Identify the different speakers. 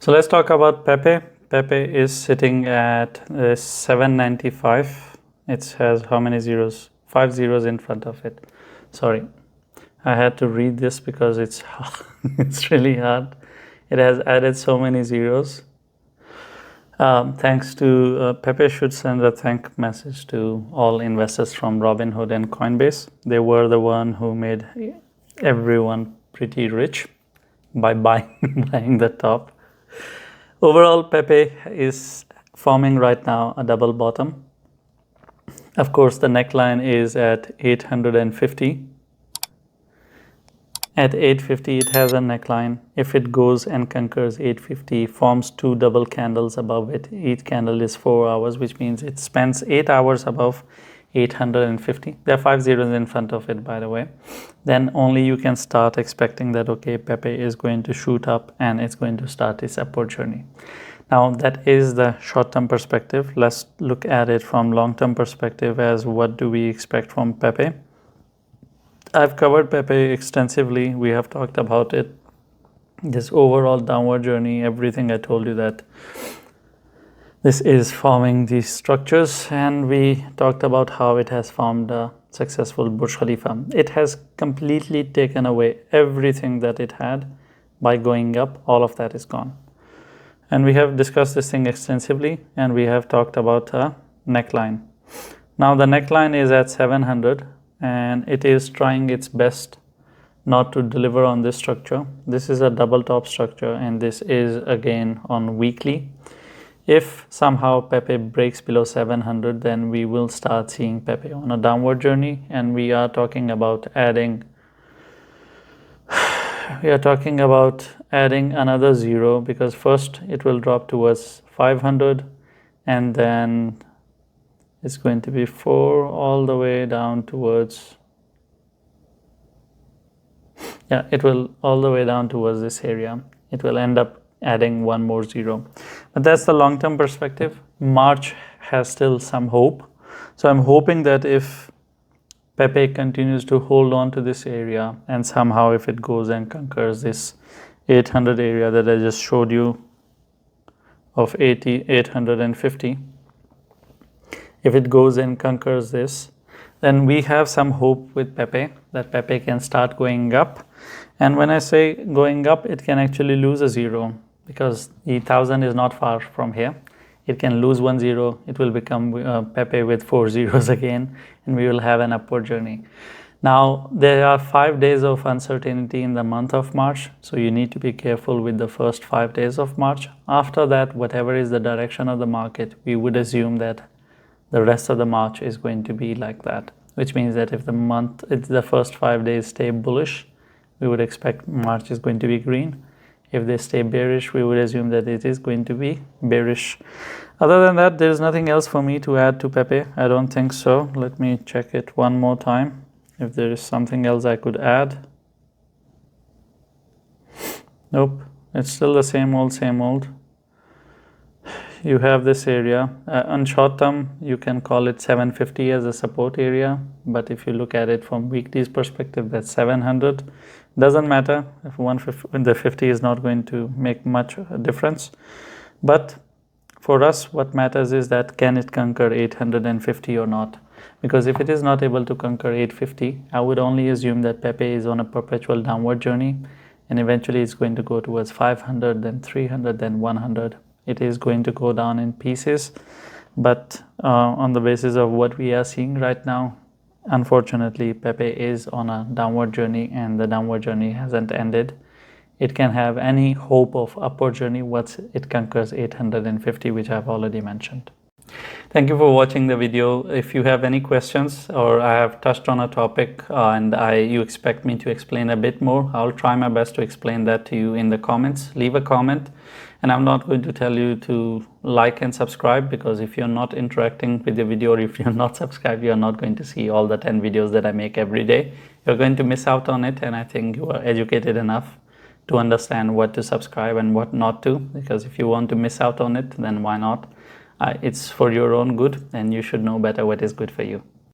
Speaker 1: So let's talk about PEPE. PEPE is sitting at 795. It has how many zeros? 5 zeros in front of it. Sorry, I had to read this because it's it's really hard. It has added so many zeros. Thanks to PEPE should send a thank message to all investors from Robinhood and Coinbase. They were the one who made everyone pretty rich by buying the top. Overall, PEPE is forming right now a double bottom. Of course, the neckline is at 850. At 850, it has a neckline. If it goes and conquers 850, forms two double candles above it. Each candle is 4 hours, which means it spends 8 hours above 850. There are 5 zeros in front of it, by the way. Then only you can start expecting that, okay, PEPE is going to shoot up and it's going to start its upward journey. Now, that is the short-term perspective. Let's look at it from long-term perspective as what do we expect from PEPE. I've covered PEPE extensively. We have talked about it. This overall downward journey, everything I told you that this is forming these structures, and we talked about how it has formed a successful Burj Khalifa. It has completely taken away everything that it had by going up. All of that is gone. And we have discussed this thing extensively, and we have talked about a neckline. Now the neckline is at 700, and it is trying its best not to deliver on this structure. This is a double top structure, and this is again on weekly. If somehow PEPE breaks below 700, then we will start seeing PEPE on a downward journey, and we are talking about adding another zero, because first it will drop towards 500, and then it's going to be 4 all the way down towards, it will all the way down towards this area. It will end up adding one more zero. But that's the long-term perspective. March has still some hope. So I'm hoping that if PEPE continues to hold on to this area, and somehow if it goes and conquers this 800 area that I just showed you of 850, if it goes and conquers this, then we have some hope with PEPE that PEPE can start going up. And when I say going up, it can actually lose a zero, because the 1000 is not far from here. It can lose 1 zero. It will become PEPE with 4 zeros again, and we will have an upward journey. Now, there are 5 days of uncertainty in the month of March, so you need to be careful with the first 5 days of March. After that, whatever is the direction of the market, we would assume that the rest of the March is going to be like that, which means that if the first 5 days stay bullish, we would expect March is going to be green. If they stay bearish, we would assume that it is going to be bearish. Other than that, there is nothing else for me to add to PEPE. I don't think so. Let me check it one more time if there is something else I could add. Nope, it's still the same old. You have this area. On short term, you can call it 750 as a support area, but if you look at it from weekly's perspective, that's 700. Doesn't matter if the 50 is not going to make much difference. But for us, what matters is that can it conquer 850 or not? Because if it is not able to conquer 850, I would only assume that PEPE is on a perpetual downward journey, and eventually it's going to go towards 500, then 300, then 100. It is going to go down in pieces, but on the basis of what we are seeing right now, unfortunately, PEPE is on a downward journey, and the downward journey hasn't ended. It can have any hope of upward journey once it conquers 850, which I've already mentioned. Thank you for watching the video. If you have any questions, or I have touched on a topic and you expect me to explain a bit more, I'll try my best to explain that to you in the comments. Leave a comment. And I'm not going to tell you to like and subscribe, because if you're not interacting with the video, or if you're not subscribed, you're not going to see all the 10 videos that I make every day. You're going to miss out on it, and I think you are educated enough to understand what to subscribe and what not to, because if you want to miss out on it, then why not? It's for your own good, and you should know better what is good for you.